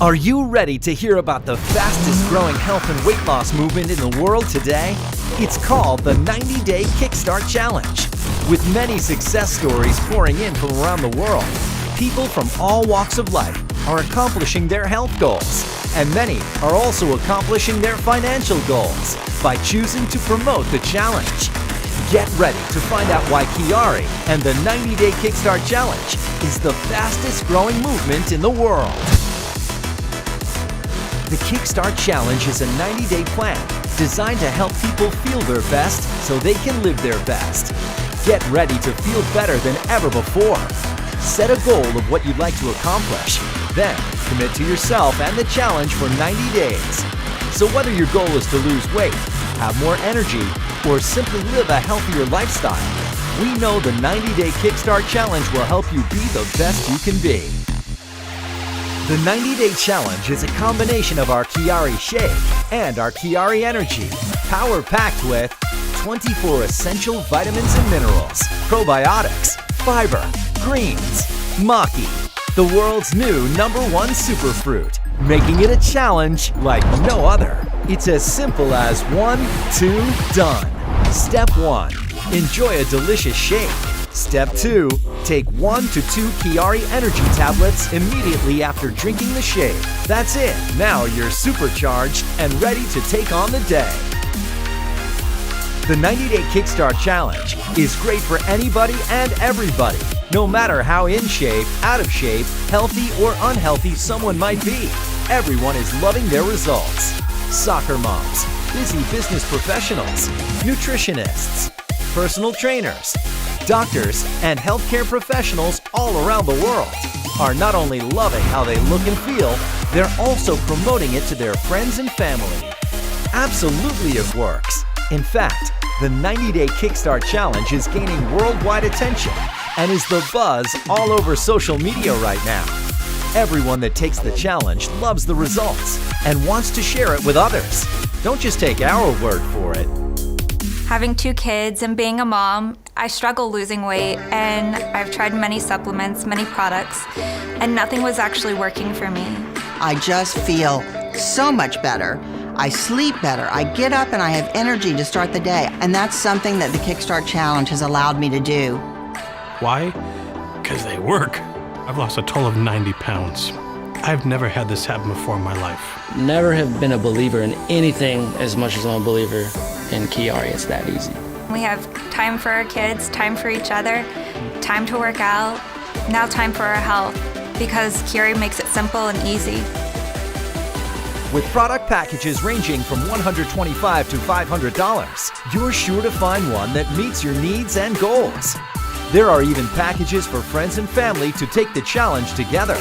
Are you ready to hear about the fastest growing health and weight loss movement in the world today? It's called the 90-Day Kickstart Challenge. With many success stories pouring in from around the world, people from all walks of life are accomplishing their health goals, and many are also accomplishing their financial goals by choosing to promote the challenge. Get ready to find out why QuiAri and the 90-Day Kickstart Challenge is the fastest growing movement in the world. The Kickstart Challenge is a 90-day plan designed to help people feel their best so they can live their best. Get ready to feel better than ever before. Set a goal of what you'd like to accomplish. Then, commit to yourself and the challenge for 90 days. So whether your goal is to lose weight, have more energy, or simply live a healthier lifestyle, we know the 90-Day Kickstart Challenge will help you be the best you can be. The 90-Day Challenge is a combination of our QuiAri Shake and our QuiAri Energy, power-packed with 24 essential vitamins and minerals, probiotics, fiber, greens, maki, the world's new #1 superfruit, making it a challenge like no other. It's as simple as 1, 2, done. Step 1. Enjoy a delicious shake. Step 2. Take 1 to 2 QuiAri Energy tablets immediately after drinking the shake. That's it. Now you're supercharged and ready to take on the day. The 90-Day Kickstart Challenge is great for anybody and everybody, no matter how in shape, out of shape, healthy or unhealthy someone might be. Everyone is loving their results. Soccer moms, busy business professionals, nutritionists, personal trainers, doctors, and healthcare professionals all around the world are not only loving how they look and feel, they're also promoting it to their friends and family. Absolutely it works. In fact, the 90-Day Kickstart Challenge is gaining worldwide attention and is the buzz all over social media right now. Everyone that takes the challenge loves the results and wants to share it with others. Don't just take our word for it. Having 2 kids and being a mom, I struggle losing weight, and I've tried many supplements, many products, and nothing was actually working for me. I just feel so much better. I sleep better. I get up and I have energy to start the day, and that's something that the Kickstart Challenge has allowed me to do. Why? Because they work. I've lost a total of 90 pounds. I've never had this happen before in my life. Never have been a believer in anything as much as I'm a believer in QuiAri. It's that easy. We have time for our kids, time for each other, time to work out, now time for our health, because QuiAri makes it simple and easy. With product packages ranging from $125 to $500, you're sure to find one that meets your needs and goals. There are even packages for friends and family to take the challenge together.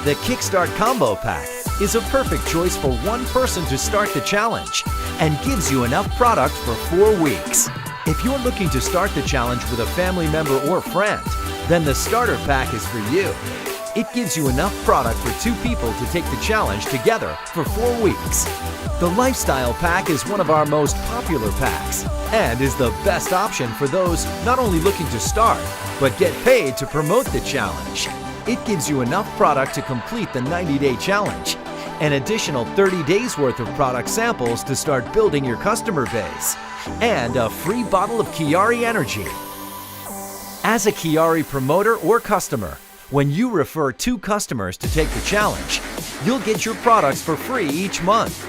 The Kickstart Combo Pack is a perfect choice for one person to start the challenge and gives you enough product for 4 weeks. If you're looking to start the challenge with a family member or friend, then the Starter Pack is for you. It gives you enough product for 2 people to take the challenge together for 4 weeks. The Lifestyle Pack is one of our most popular packs and is the best option for those not only looking to start, but get paid to promote the challenge. It gives you enough product to complete the 90-day challenge, an additional 30 days worth of product samples to start building your customer base, and a free bottle of QuiAri Energy. As a QuiAri promoter or customer, when you refer 2 customers to take the challenge, you'll get your products for free each month.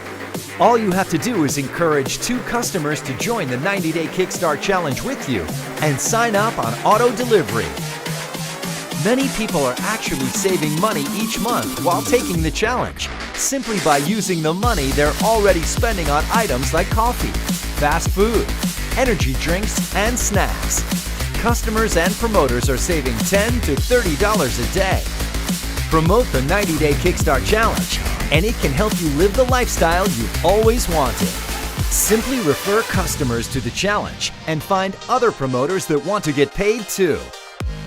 All you have to do is encourage 2 customers to join the 90-Day Kickstart Challenge with you and sign up on auto delivery. Many people are actually saving money each month while taking the challenge, simply by using the money they're already spending on items like coffee, fast food, energy drinks, and snacks. Customers and promoters are saving $10 to $30 a day. Promote the 90-Day Kickstart Challenge, and it can help you live the lifestyle you've always wanted. Simply refer customers to the challenge and find other promoters that want to get paid too.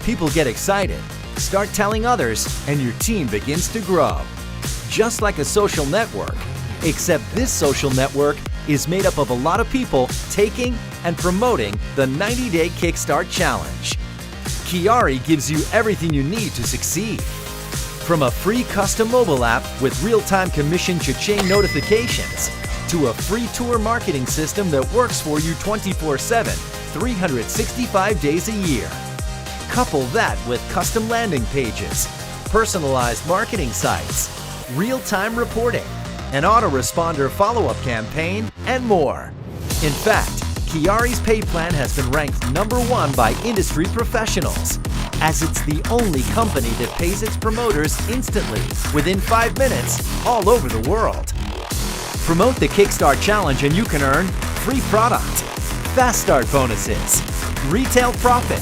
People get excited, start telling others, and your team begins to grow. Just like a social network, except this social network is made up of a lot of people taking and promoting the 90-Day Kickstart Challenge. QuiAri gives you everything you need to succeed. From a free custom mobile app with real-time commission cha-ching notifications to a free tour marketing system that works for you 24/7, 365 days a year. Couple that with custom landing pages, personalized marketing sites, real-time reporting, an autoresponder follow-up campaign, and more. In fact, QuiAri's pay plan has been ranked #1 by industry professionals, as it's the only company that pays its promoters instantly, within 5 minutes, all over the world. Promote the Kickstart Challenge and you can earn free product, fast start bonuses, retail profit,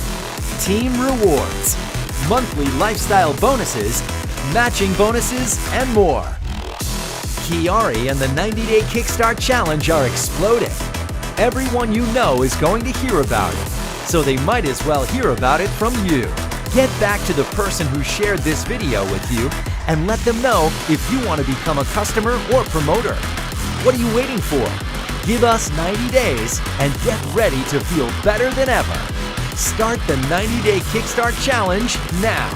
team rewards, monthly lifestyle bonuses, matching bonuses, and more. QuiAri and the 90-Day Kickstart Challenge are exploding. Everyone you know is going to hear about it, so they might as well hear about it from you. Get back to the person who shared this video with you and let them know if you want to become a customer or promoter. What are you waiting for? Give us 90 days and get ready to feel better than ever. Start the 90-Day Kickstart Challenge now.